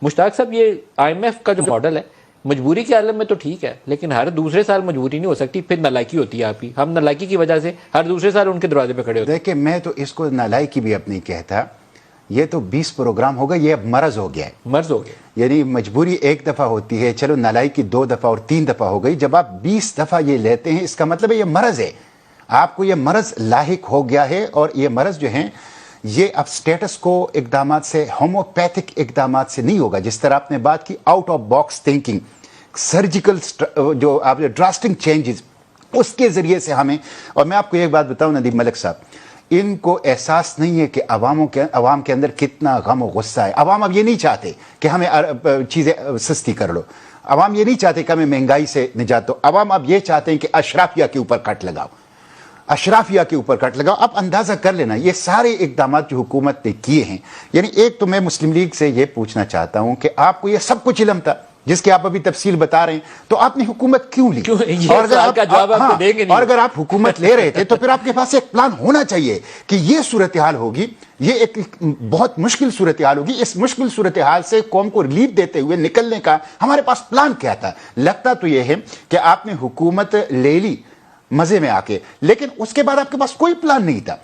مشتاق صاحب یہ IMF کا جو ماڈل ہے مجبوری کے عالم میں تو ٹھیک ہے، لیکن ہر دوسرے سال مجبوری نہیں ہو سکتی، پھر نالائکی ہوتی ہے آپ کی. ہم نالائکی کی وجہ سے ہر دوسرے سال ان کے دروازے پہ کھڑے ہوتے ہیں. دیکھیں میں تو اس کو نالائکی بھی اب نہیں کہتا، یہ تو 20 پروگرام ہو گئے، یہ اب مرض ہو گیا ہے. مرض ہو گیا. یعنی مجبوری ایک دفعہ ہوتی ہے، چلو نالائکی 2 دفعہ اور 3 دفعہ ہو گئی، جب آپ 20 دفعہ یہ لیتے ہیں اس کا مطلب ہے یہ مرض ہے، آپ کو یہ مرض لاحق ہو گیا ہے. اور یہ مرض جو ہیں یہ اب سٹیٹس کو اقدامات سے، ہوموپیتھک اقدامات سے نہیں ہوگا. جس طرح آپ نے بات کی out of box thinking, surgical جو آپ ڈراسٹک چینجز، اس کے ذریعے سے ہمیں. اور میں آپ کو ایک بات بتاؤں ندیم ملک صاحب، ان کو احساس نہیں ہے کہ عوام کے اندر کتنا غم و غصہ ہے. عوام اب یہ نہیں چاہتے کہ ہمیں چیزیں سستی کر لو، عوام یہ نہیں چاہتے کہ ہمیں مہنگائی سے نجات دو، عوام اب یہ چاہتے ہیں کہ اشرافیہ کے اوپر کٹ لگاؤ، اشرافیہ کے اوپر کٹ لگاؤ. آپ اندازہ کر لینا یہ سارے اقدامات جو حکومت نے کیے ہیں. یعنی ایک تو میں مسلم لیگ سے یہ پوچھنا چاہتا ہوں کہ آپ کو یہ سب کچھ علم تھا جس کی آپ ابھی تفصیل بتا رہے ہیں، تو آپ نے حکومت کیوں لی؟ اور اگر آپ حکومت لے رہے تھے تو پھر آپ کے پاس ایک پلان ہونا چاہیے کہ یہ صورتحال ہوگی، یہ ایک بہت مشکل صورتحال ہوگی، اس مشکل صورتحال سے قوم کو ریلیف دیتے ہوئے نکلنے کا ہمارے پاس پلان کیا تھا. لگتا تو یہ ہے کہ آپ نے حکومت لے لی مزے میں آ کے، لیکن اس کے بعد آپ کے پاس کوئی پلان نہیں تھا،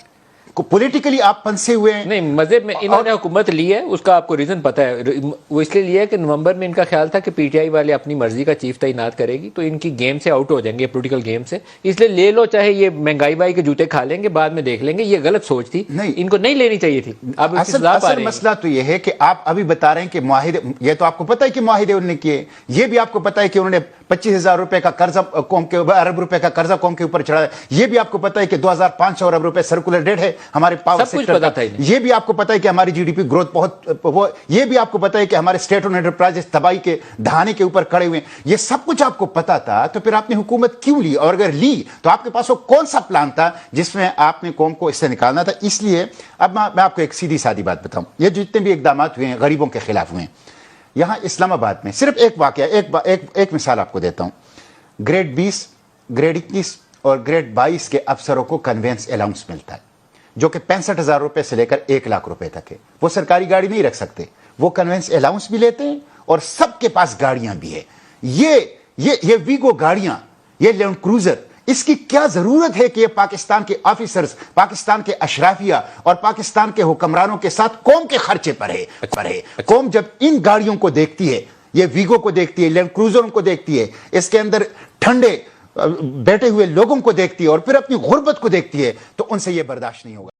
پولیٹیکلی آپ پھنسے ہوئے ہیں. نہیں، مذہب میں انہوں نے حکومت لی ہے، اس کا آپ کو ریزن پتا ہے. وہ اس لیے لیا ہے کہ نومبر میں ان کا خیال تھا کہ PTI والے اپنی مرضی کا چیف تعینات کرے گی تو ان کی گیم سے آؤٹ ہو جائیں گے، پولیٹیکل گیم سے. اس لیے لے لو، چاہے یہ مہنگائی بائی کے جوتے کھا لیں گے، بعد میں دیکھ لیں گے. یہ غلط سوچ تھی، ان کو نہیں لینی چاہیے تھی. اب اصل مسئلہ تو یہ ہے کہ آپ ابھی بتا رہے ہیں کہ معاہدے، یہ تو آپ کو پتا ہے کہ معاہدے انہوں نے کیے، یہ بھی آپ کو پتا ہے کہ انہوں نے 25,000 روپے کا قرضہ قوم کے، ارب روپے کا قرضہ قوم کے اوپر چڑھا ہے. یہ بھی آپ کو پتا ہے کہ 2,500 ارب روپے سرکولر ڈیٹ ہے ہمارے پاور سیکٹر کا. یہ بھی آپ کو پتا ہے کہ ہماری GDP گروتھ بہت، یہ بھی آپ کو پتا ہے کہ ہمارے اسٹیٹ اور انٹرپرائز تباہی کے دہانے کے اوپر کھڑے ہوئے ہیں. یہ سب کچھ آپ کو پتا تھا تو پھر آپ نے حکومت کیوں لی؟ اور اگر لی تو آپ کے پاس وہ کون سا پلان تھا جس میں آپ نے قوم کو اس سے نکالنا تھا؟ اس لیے اب میں آپ کو ایک سیدھی سادی بات بتاؤں، یہ جتنے بھی اقدامات ہوئے ہیں غریبوں کے خلاف ہوئے ہیں. یہاں اسلام آباد میں صرف ایک واقعہ، ایک مثال آپ کو دیتا ہوں. گریڈ 20، گریڈ 21 اور گریڈ 22 کے افسروں کو کنوینس الاؤنس ملتا ہے جو کہ 65,000 روپے سے لے کر 1,00,000 روپے تک ہے. وہ سرکاری گاڑی نہیں رکھ سکتے، وہ کنوینس الاؤنس بھی لیتے ہیں اور سب کے پاس گاڑیاں بھی ہے. یہ ویگو گاڑیاں، یہ لینڈ کروزر، اس کی کیا ضرورت ہے کہ یہ پاکستان کے آفیسرز، پاکستان کے اشرافیہ اور پاکستان کے حکمرانوں کے ساتھ قوم کے خرچے پر ہے. قوم جب ان گاڑیوں کو دیکھتی ہے، یہ ویگو کو دیکھتی ہے، لینڈ کروزروں کو دیکھتی ہے، اس کے اندر ٹھنڈے بیٹھے ہوئے لوگوں کو دیکھتی ہے اور پھر اپنی غربت کو دیکھتی ہے، تو ان سے یہ برداشت نہیں ہوگا.